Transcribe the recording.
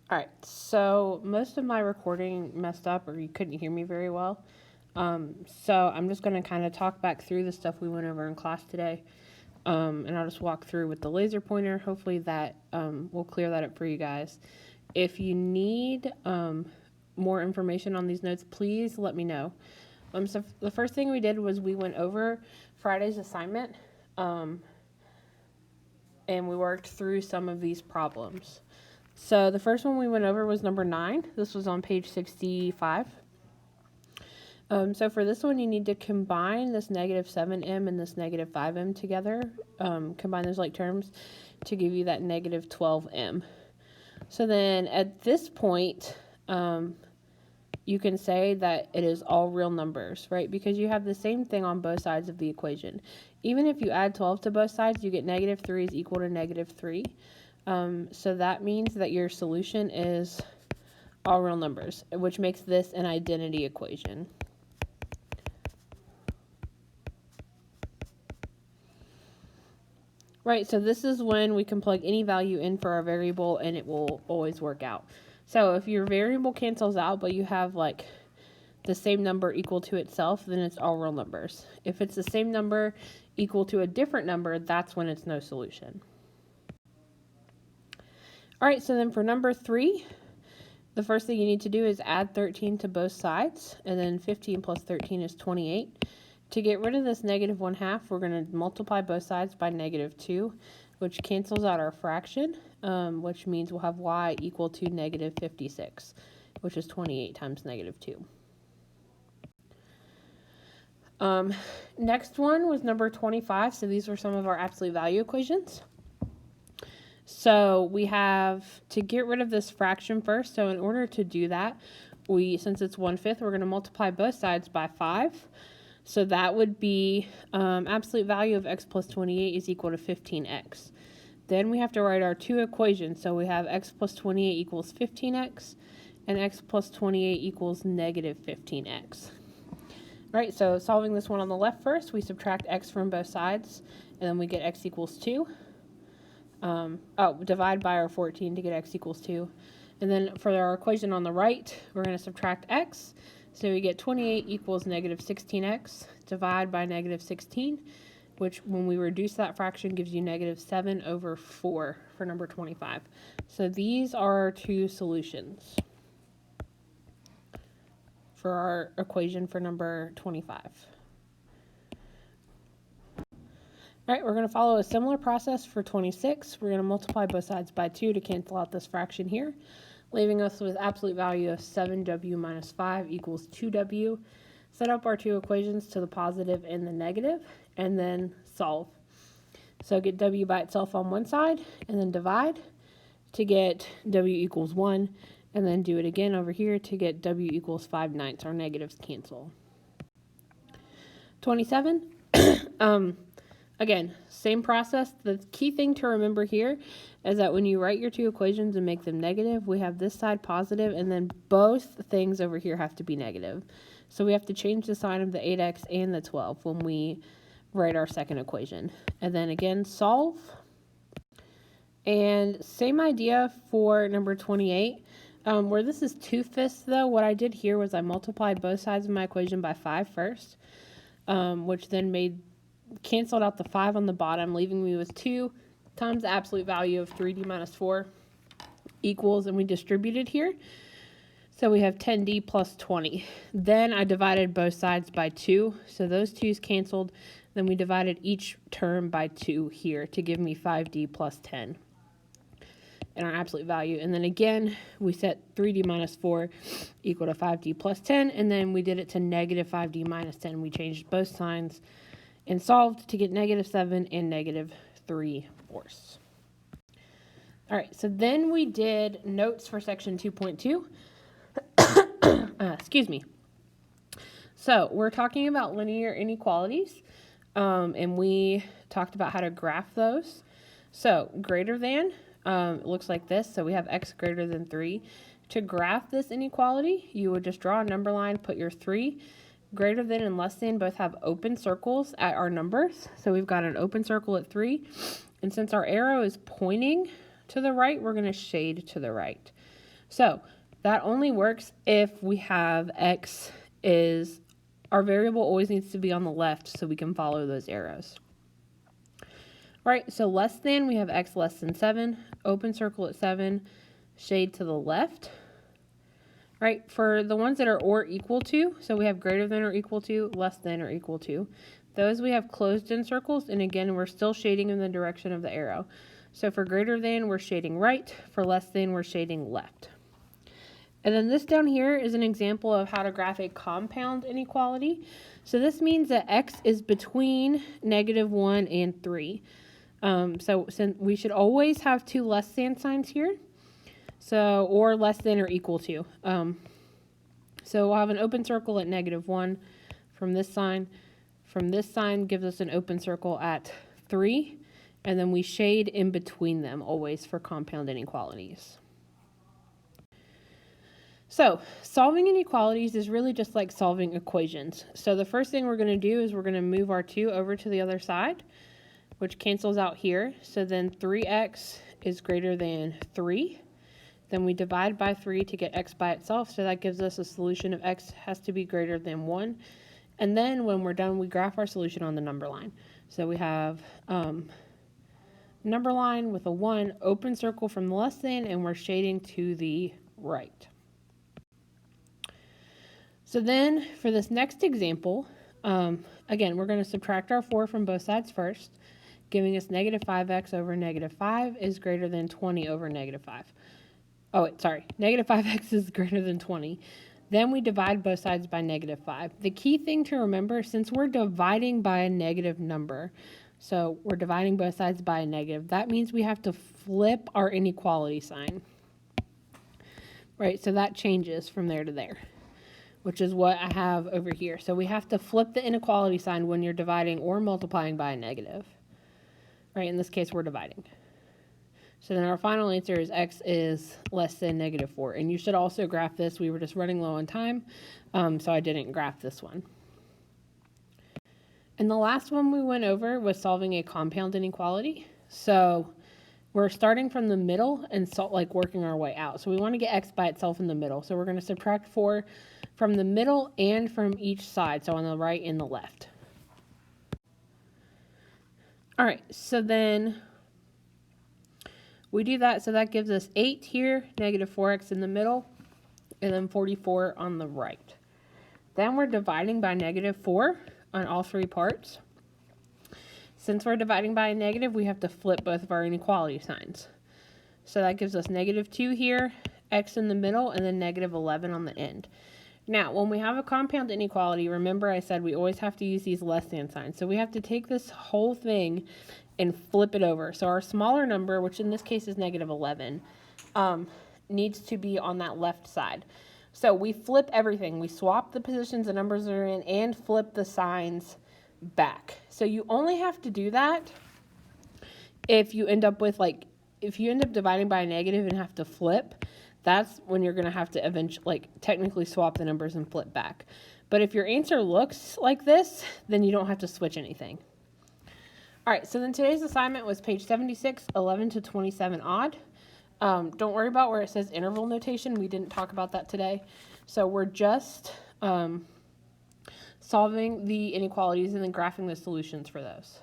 All right, so most of my recording messed up or you couldn't hear me very well. So I'm just going to kind of talk back through the stuff we went over in class today. And I'll just walk through with the laser pointer. Hopefully that will clear that up for you guys. If you need more information on these notes, please let me know. So the first thing we did was we went over Friday's assignment and we worked through some of these problems. So the first one we went over was number 9. This was on page 65. So for this one, you need to combine this negative 7m and this negative 5m together. Combine those like terms to give you that negative 12m. So then at this point, you can say that it is all real numbers, right? Because you have the same thing on both sides of the equation. Even if you add 12 to both sides, you get negative 3 is equal to negative 3. So that means that your solution is all real numbers, which makes this an identity equation. Right, so this is when we can plug any value in for our variable and it will always work out. So if your variable cancels out, but you have like the same number equal to itself, then it's all real numbers. If it's the same number equal to a different number, that's when it's no solution. All right, so then for number 3, the first thing you need to do is add 13 to both sides, and then 15 plus 13 is 28. To get rid of this negative 1/2, we're going to multiply both sides by negative 2, which cancels out our fraction, which means we'll have y equal to negative 56, which is 28 times negative 2. Next one was number 25, so these were some of our absolute value equations. So we have to get rid of this fraction first. So in order to do that, since it's 1/5, we're going to multiply both sides by 5. So that would be absolute value of x plus 28 is equal to 15x. Then we have to write our two equations. So we have x plus 28 equals 15x, and x plus 28 equals negative 15x. Right, so solving this one on the left first, we subtract x from both sides, and then we get x equals 2. Divide by our 14 to get x equals 2. And then for our equation on the right, we're going to subtract x. So we get 28 equals negative 16x. Divide by negative 16, which when we reduce that fraction gives you negative 7 over 4 for number 25. So these are our two solutions for our equation for number 25. All right, we're going to follow a similar process for 26. We're going to multiply both sides by 2 to cancel out this fraction here, leaving us with absolute value of 7w minus 5 equals 2w. Set up our two equations to the positive and the negative, and then solve. So get w by itself on one side, and then divide to get w equals 1, and then do it again over here to get w equals 5/9. Our negatives cancel. 27. Again, same process. The key thing to remember here is that when you write your two equations and make them negative, we have this side positive, and then both things over here have to be negative. So we have to change the sign of the 8x and the 12 when we write our second equation. And then again, solve. And same idea for number 28. Where this is 2/5 though, what I did here was I multiplied both sides of my equation by 5 first, which then canceled out the 5 on the bottom, leaving me with 2 times the absolute value of 3d minus 4 equals, and we distributed here. So we have 10d plus 20. Then I divided both sides by 2, so those 2's canceled. Then we divided each term by 2 here to give me 5d plus 10 and our absolute value. And then again, we set 3d minus 4 equal to 5d plus 10, and then we did it to negative 5d minus 10. We changed both signs and solved to get negative 7 and negative 3/4. All right, so then we did notes for section 2.2. Excuse me. So we're talking about linear inequalities, and we talked about how to graph those. So greater than, it looks like this. So we have x greater than 3. To graph this inequality, you would just draw a number line, put your 3. Greater than and less than both have open circles at our numbers. So we've got an open circle at 3. And since our arrow is pointing to the right, we're going to shade to the right. So that only works if we have x is, our variable always needs to be on the left so we can follow those arrows. Right, so less than, we have x less than 7, open circle at 7, shade to the left. Right, for the ones that are or equal to, so we have greater than or equal to, less than or equal to. Those we have closed in circles, and again, we're still shading in the direction of the arrow. So for greater than, we're shading right. For less than, we're shading left. And then this down here is an example of how to graph a compound inequality. So this means that x is between -1 and 3. So since we should always have two less than signs here. So, or less than or equal to. So we'll have an open circle at -1 from this sign. From this sign gives us an open circle at 3. And then we shade in between them always for compound inequalities. So solving inequalities is really just like solving equations. So the first thing we're going to do is we're going to move our 2 over to the other side, which cancels out here. So then 3x is greater than 3. Then we divide by 3 to get x by itself. So that gives us a solution of x has to be greater than 1. And then when we're done, we graph our solution on the number line. So we have number line with a 1, open circle from the less than, and we're shading to the right. So then for this next example, again, we're going to subtract our 4 from both sides first, giving us -5x over -5 is greater than 20 over -5. Oh, wait, sorry. -5x is greater than 20. Then we divide both sides by -5. The key thing to remember, since we're dividing by a negative number, so we're dividing both sides by a negative, that means we have to flip our inequality sign. Right, so that changes from there to there, which is what I have over here. So we have to flip the inequality sign when you're dividing or multiplying by a negative. Right, in this case, we're dividing. So then our final answer is x is less than -4. And you should also graph this. We were just running low on time, so I didn't graph this one. And the last one we went over was solving a compound inequality. So we're starting from the middle and working our way out. So we want to get x by itself in the middle. So we're going to subtract 4 from the middle and from each side, so on the right and the left. All right, so then we do that, so that gives us 8 here, -4x in the middle, and then 44 on the right. Then we're dividing by -4 on all 3 parts. Since we're dividing by a negative, we have to flip both of our inequality signs. So that gives us -2 here, x in the middle, and then -11 on the end. Now, when we have a compound inequality, remember I said we always have to use these less than signs. So we have to take this whole thing and flip it over. So our smaller number, which in this case is -11, needs to be on that left side. So we flip everything. We swap the positions the numbers are in and flip the signs back. So you only have to do that if you end up with if you end up dividing by a negative and have to flip, that's when you're going to have to eventually technically swap the numbers and flip back. But if your answer looks like this, then you don't have to switch anything. All right, so then today's assignment was page 76, 11 to 27 odd. Don't worry about where it says interval notation. We didn't talk about that today. So we're just solving the inequalities and then graphing the solutions for those.